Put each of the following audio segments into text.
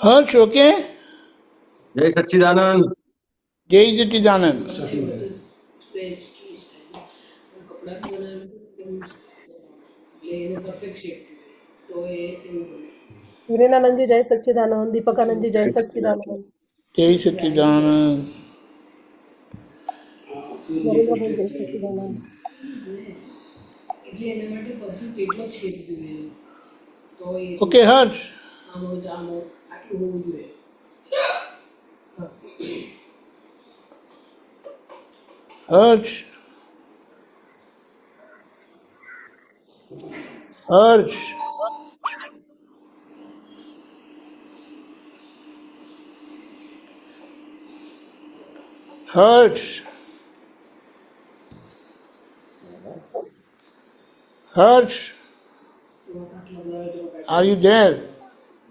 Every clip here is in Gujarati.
હર્ષ ઓકે. જય સચ્ચિદાનંદ. જય સચ્ચિદાનંદ. હિરેનાનંદજી જય સચ્ચિદાનંદ. દીપકાનંદજી જય સચ્ચિદાનંદ. જય સચ્ચિદાનંદ. નરેન્દ્રભાઈ જય Sachchidanand. Okay Harsh. Harsh. Harsh. Harsh. Harsh. Are you there?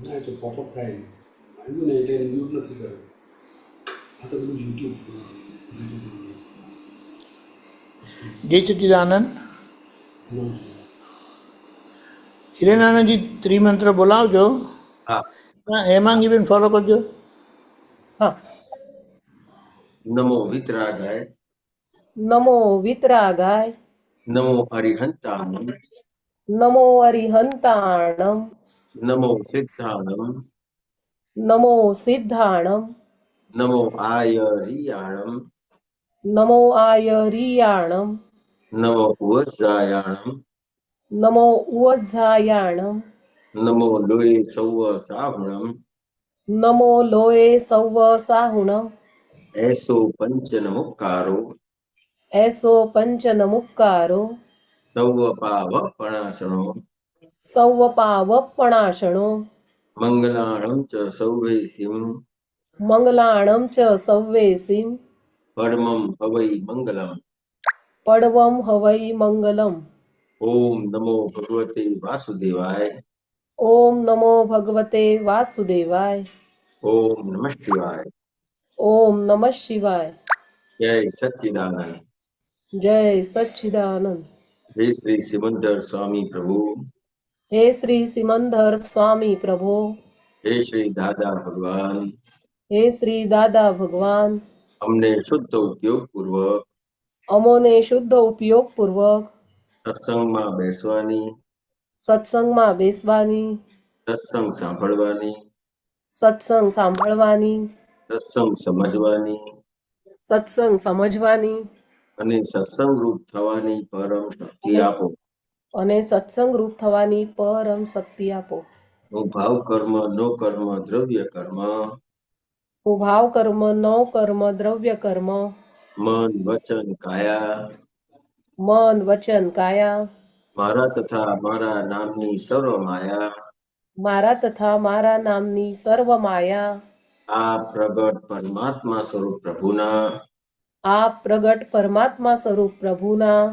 ના તો પોપઅપ થાય આવ્યું ને એટલે મ્યુટ નથી કર્યો. આ તો બધું યુટ્યુબ. જય સચ્ચિદાનંદ. હિરેનાનંદજી ત્રિમંત્ર બોલાવજો. હા. હેમાંગીબેન ફોલો કરજો. હા. નમો વિતરાગાય. નમો વિતરાગાય. નમો હરિહંતાણમ. નમો અરિહંતાણમ. નમો સિદ્ધાણમ. નમો સિદ્ધાણમ. નમો આયરિયાણમ. નમો આયરિયાણમ. નમો ઉવસ્સાયાણમ. નમો ઉવઝાયાણમ. નમો લોય સૌવ સાહુણમ. નમો લોએ સૌવ સાહુણમ. એસો પંચ નમુકારો. એસો પંચ નમુક્કારો. સૌવ પાવ પણાસણો. સૌવ પાવપણાશણો. મંગલાણમ ચ સૌવે સિમ. મંગલાણમ ચ સવ્વેસીમ. પરમમ હવૈ મંગલમ. પડવમ હવૈ મંગલમ. ઓમ નમો ભગવતે વાસુદેવાય. ઓમ નમો ભગવતે વાસુદેવાય. ઓમ નમઃ શિવાય. ઓમ નમઃ શિવાય. જય સચ્ચિદાનંદ. જય સચ્ચિદાનંદ. જય શ્રી સિમંદર સ્વામી પ્રભુ. હે શ્રી સિમંદર સ્વામી પ્રભો. જય શ્રી દાદા ભગવાન. હે શ્રી દાદા ભગવાન. અમને શુદ્ધ ઉપયોગ પૂર્વક અમોને શુદ્ધ ઉપયોગ પૂર્વક સત્સંગમાં બેસવાની, સત્સંગમાં બેસવાની, સત્સંગ સાંભળવાની, સત્સંગ સાંભળવાની, સત્સંગ સમજવાની સત્સંગ સમજવાની અને સત્સંગ રૂપ થવાની પરમ શક્તિ આપો. અને સત્સંગ રૂપ થવાની પરમ શક્તિ આપો. હું ભાવ કર્મ, નો કર્મ, દ્રવ્ય કર્મ, હું ભાવ કર્મ, નો કર્મ, દ્રવ્ય કર્મ, મન, વચન, કાયા મન, વચન, કાયા મારા તથા મારા નામની સર્વ માયા મારા તથા મારા નામની સર્વ માયા આ પ્રગટ પરમાત્મા સ્વરૂપ પ્રભુના આ પ્રગટ પરમાત્મા સ્વરૂપ પ્રભુના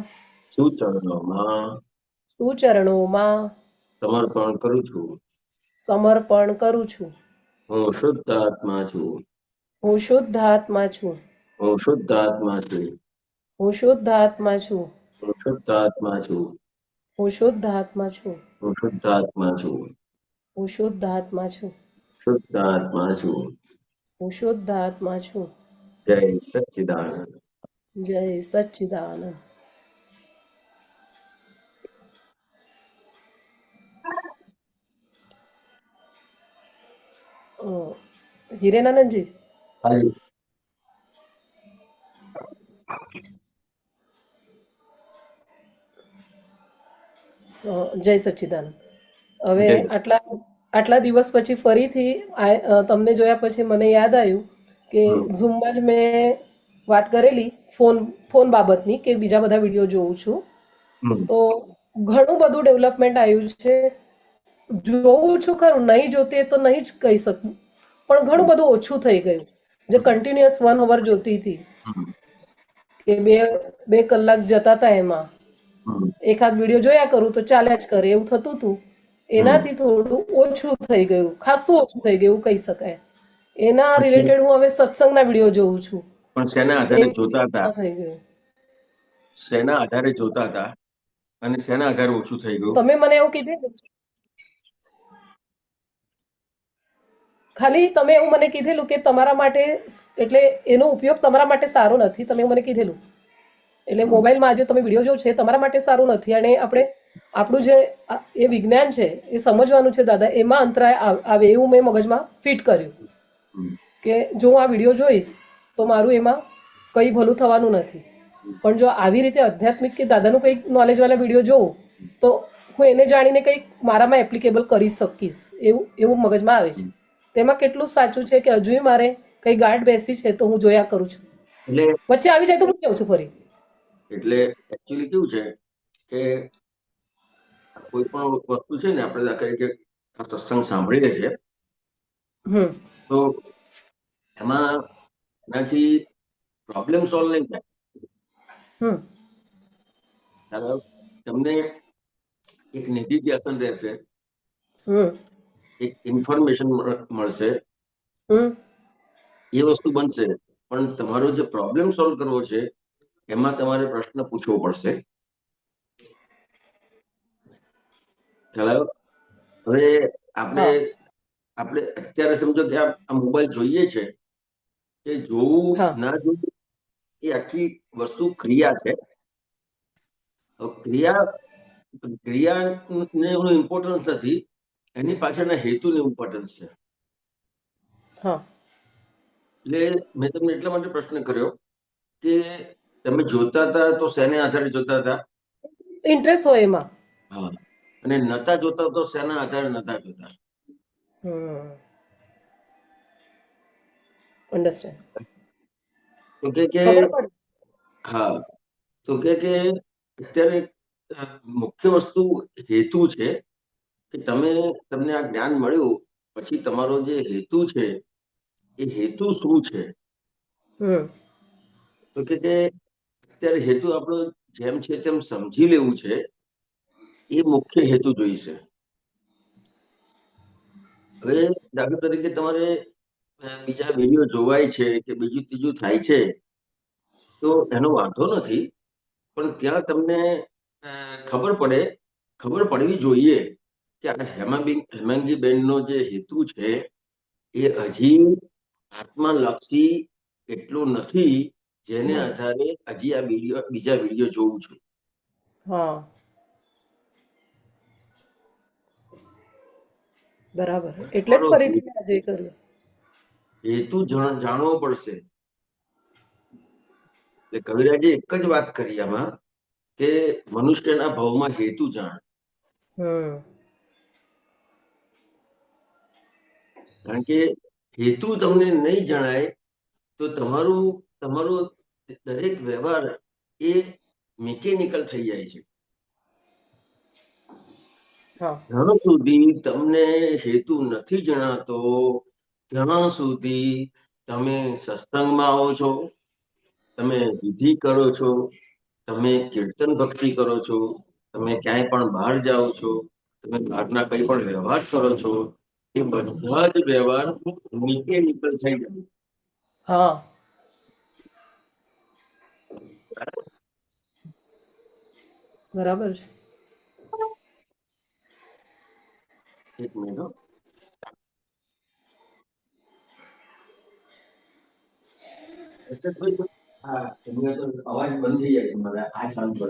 સુચરણોમાં સુચરણોમાં સમર્પણ કરું છું. સમર્પણ કરું છું. હું શુદ્ધ આત્મા છું. હું શુદ્ધ આત્મા છું. હું શુદ્ધ આત્મા છું. હું શુદ્ધ આત્મા છું. હું શુદ્ધ આત્મા છું. હું શુદ્ધ આત્મા છું. હું શુદ્ધ આત્મા છું. હું શુદ્ધ આત્મા છું. શુદ્ધ આત્મા છું. હું શુદ્ધ આત્મા છું. જય સચ્ચિદાનંદ. જય સચ્ચિદાનંદ. હિરેનાનંદજી હાજી. જય સચ્ચિદાનંદ. હવે આટલા દિવસ પછી ફરીથી તમને જોયા પછી મને યાદ આવ્યું કે ઝૂમમાં જ મેં વાત કરેલી ફોન બાબતની કે બીજા બધા વિડીયો જોઉં છું તો ઘણું બધું ડેવલપમેન્ટ આવ્યું છે. જોઉં છું ખરું, નહીં જોતી તો નહીં જ કહી શકું, પણ ઘણું બધું ઓછું થઈ ગયું. જે કન્ટિન્યુઅસ 1 hour જોતી હતી કે બે કલાક જતા હતા, એમાં એકાદ વિડીયો જોયા કરું તો ચાલ્યા જ કરે એવું થતું હતું. એનાથી થોડું ઓછું થઈ ગયું, ખાસું ઓછું થઈ ગયું કહી શકાય. એના રિલેટેડ હું હવે સત્સંગના વિડીયો જોઉં છું. પણ શેના આધારે જોતા હતા? થઈ ગયું. શેના આધારે જોતા હતા અને શેના આધારે ઓછું થઈ ગયું? તમે મને એવું કીધું ખાલી તમે એવું મને કીધેલું કે તમારા માટે એટલે એનો ઉપયોગ તમારા માટે સારો નથી, તમે એવું મને કીધેલું. એટલે મોબાઈલમાં આજે તમે વિડીયો જો છે તમારા માટે સારું નથી, અને આપણે આપણું જે એ વિજ્ઞાન છે એ સમજવાનું છે દાદા, એમાં અંતરાય આવે એવું મેં મગજમાં ફિટ કર્યું કે જો હું આ વિડીયો જોઈશ તો મારું એમાં કંઈ ભલું થવાનું નથી. પણ જો આવી રીતે આધ્યાત્મિક કે દાદાનું કંઈક નોલેજવાળા વિડીયો જોઉં તો હું એને જાણીને કંઈક મારામાં એપ્લિકેબલ કરી શકીશ એવું એવું મગજમાં આવે છે. તેમાં કેટલું સાચું છે કે હજુય મારે કંઈ ગાઢ બેસી છે તો હું જોયા કરું છું, એટલે વચ્ચે આવી જાય તો હું જાઉં છું ફરી. એટલે એકચ્યુઅલી કેવું છે કે કોઈ પણ વસ્તુ છે ને, આપણે દાખલા તરીકે આ સત્સંગ સાંભળીએ છીએ હમ તો એમાં એનાથી પ્રોબ્લેમ સોલ્વ નહીં થાય. હમ ખ્યાલ આવ્યો? તમને એક નેવિગેશન રહેશે, હમ એક ઇન્ફોર્મેશન મળશે, હમ એ વસ્તુ બનશે, પણ તમારો જે પ્રોબ્લેમ સોલ્વ કરવો છે એમાં તમારે પ્રશ્ન પૂછવો પડશે. ખ્યાલ આવ્યો? હવે આપણે હા આપણે અત્યારે સમજો કે આ મોબાઈલ જોઈએ છે, કે જોવું હા ના જોવું એ આખી વસ્તુ ક્રિયા છે. હવે ક્રિયાને એનું ઇમ્પોર્ટન્સ નથી, એની પાછળના હેતુનું ઇમ્પોર્ટન્સ છે. હા એટલે મેં તમને એટલા માટે પ્રશ્ન કર્યો કે તમે જોતા હતા તો શેને આધારે જોતા હતા? ઇન્ટરેસ્ટ હોય એમાં. હા. અને નતા જોતા તો શેના આધારે નતા જોતા? હમ અન્ડરસ્ટેન્ડ. તો કે ખબર પડે. હા, તો કે અત્યારે મુખ્ય વસ્તુ હેતુ છે કે તમને આ જ્ઞાન મળ્યું પછી તમારો જે હેતુ છે એ હેતુ શું છે? હમ તો કે અત્યારે હેતુ આપણો જેમ છે તેમ સમજી લેવું છે, એ મુખ્ય હેતુ જોઈશે. હવે દાખલા તરીકે તમારે બીજા વિડીયો જોવાય છે કે બીજું ત્રીજું થાય છે તો એનો વાંધો નથી, પણ ત્યાં તમને ખબર પડવી જોઈએ કે આ હેમાંગીબેનનો જે હેતુ છે એ હજી આત્મલક્ષી એટલું નથી જેને આધારે હજી આ બીજા વિડીયો જોઉં છું. હા બરાબર, એટલે જ તમારો ફરીથી મેં આજે કર્યું. હેતુ જાણવો પડશે. એટલે કવિરાજે એક જ વાત કરી આમાં કે મનુષ્યના ભાવમાં હેતુ જાણ. હમ કારણ કે હેતુ તમને નહીં જણાય તો તમારો દરેક વ્યવહાર એ મિકેનિકલ થઈ જાય છે. હા જ્યાં સુધી તમને હેતુ નથી જણાતો ત્યાં સુધી તમે સત્સંગમાં આવો છો, તમે વિધિ કરો છો, તમે કીર્તન ભક્તિ કરો છો, તમે ક્યાંય પણ બહાર જાઓ છો, તમે બહારના કંઈ પણ વ્યવહાર કરો છો, એ બધા જ વ્યવહાર મિકેનિકલ થઈ જાય. હા બરાબર છે. એક મિનિટ હો. હા, અવાજ બંધ થઈ જાય તમારે આ ચાલુ કરો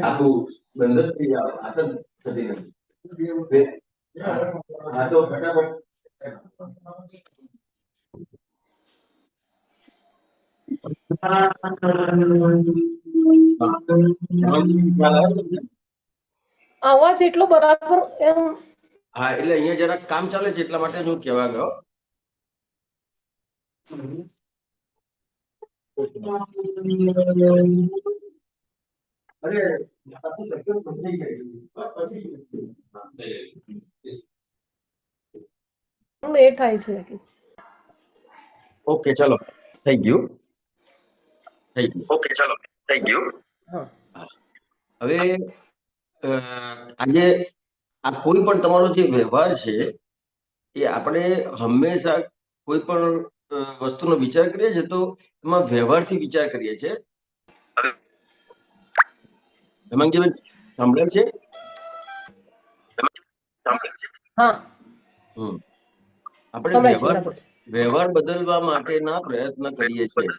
આખું બંધ જ થઈ જાય, આ તો થતી નથી. હા તો ફટાફટ અવાજ એટલો બરાબર એમ. હા, એટલે અહીંયા જરાક કામ ચાલે છે એટલા માટે હું કહેવા ગયો. અરે એ થાય છે કે ઓકે, ચલો થઈ ગયું. ઓકે ચલો થેન્ક યુ. હા હવે આજે આ કોઈ પણ તમારો જે વ્યવહાર છે એ આપણે હંમેશા કોઈ પણ વસ્તુનો વિચાર કરીએ છીએ તો એમાં વ્યવહારથી વિચાર કરીએ છીએ. હેમાંગીબેન સાંભળે છે? હા હમ આપણે સંભળાય છે વ્યવહાર બરાબર. વ્યવહાર બદલવા માટેના પ્રયત્ન કરીએ છીએ.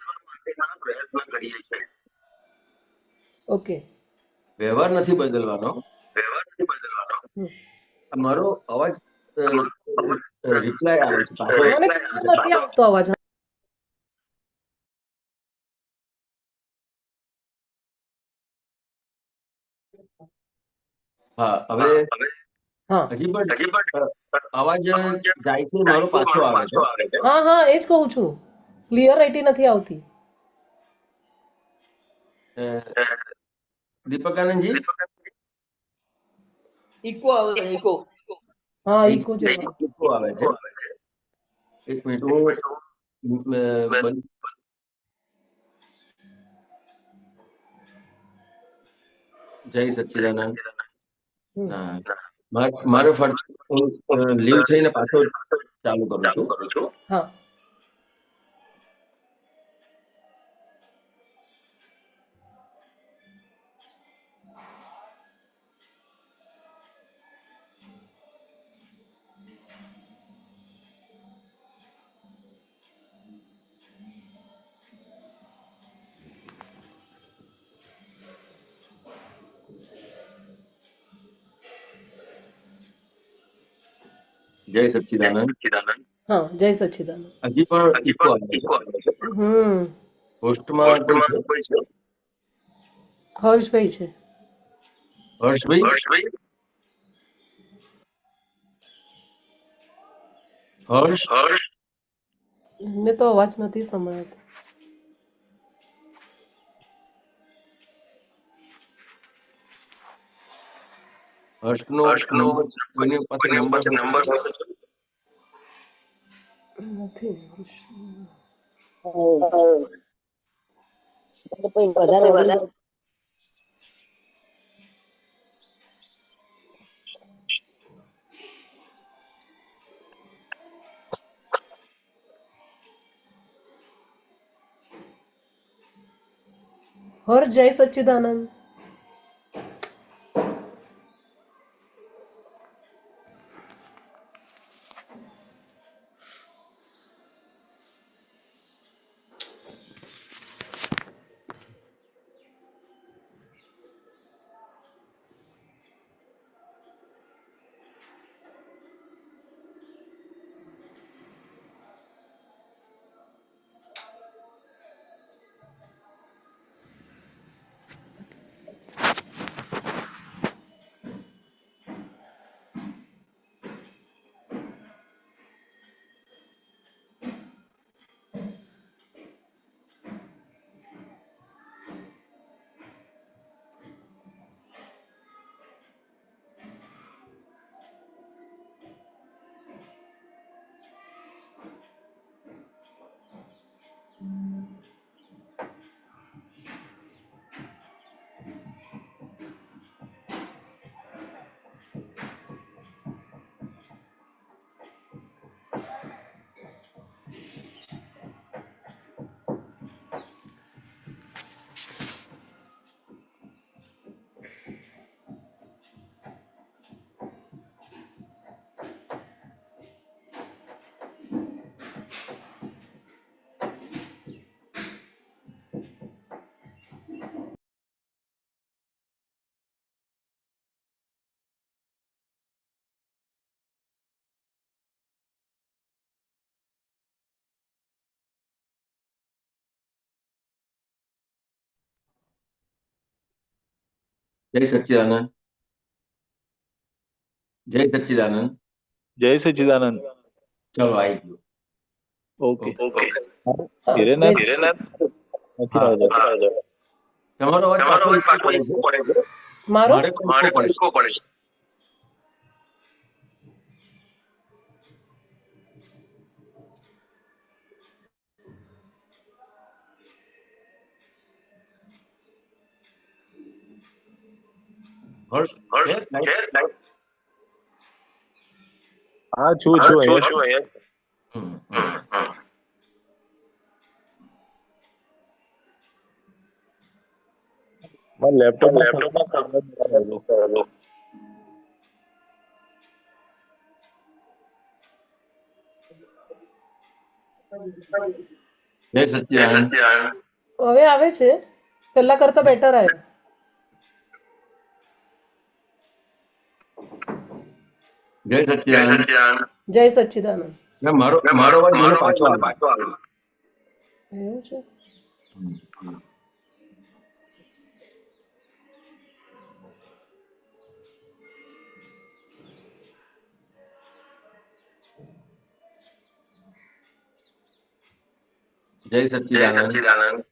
ઓકે. વ્યવહાર નથી બદલવાનો. હમ. આ મારો અવાજ રિપ્લાય આવે છે પાછો. મને ક્લિયર નથી આવતો અવાજ. હા, હવે હા હજી પણ અવાજ જાય છે, મારો પાછો આવે છે. હા હા, એ જ કહું છું, ક્લિયરિટી નથી આવતી. અ, દીપકાનંદજી, હા, એક ઇકો જેવું. ઇકો આવે છે. એક મિનિટ, હું જય સચ્ચિદાનંદ. હમ. ના, મારે ફરજ, હું લીવ થઈને પાછો ચાલુ કરું છું. હા. જય સચ્ચિદાનંદ. હા, જય સચ્ચિદાનંદ. હજી પણ ઇકો આવે છે. હમ. હોસ્ટમાં કોઈ છે? હર્ષભાઈ છે. હર્ષભાઈ, હર્ષ, એમને તો અવાજ નથી સંભળાતો. હર્ષનો નંબર, કોઈની પાસે નંબર હોય તો નથી. હર્ષ, જય સચ્ચિદાનંદ. જય સચ્ચિદાનંદ. જય સચ્ચિદાનંદ. જય સચ્ચિદાનંદ. ચલો, આવી ગયું. ઓકે. હા, હિરેનાથ જય નથી હા, આવતો. તમારો અવાજ પાછો ઇકો પડે છે. મારો મારે પણ ઇકો પડે છે. હર્ષ છે લાઈટ? હા, છું અહીંયા. હમ, હમ. મારા લેપટોપમાં જય સચ્ચિદાનંદ. હવે આવે છે, પહેલા કરતા બેટર આવ્યો. જય સચ્ચિદાનંદ. જય સચ્ચિદાનંદ. ના, મારો અવાજ મને પાછો આવ્યો. એવું છે. જય સચ્ચિદાનંદ.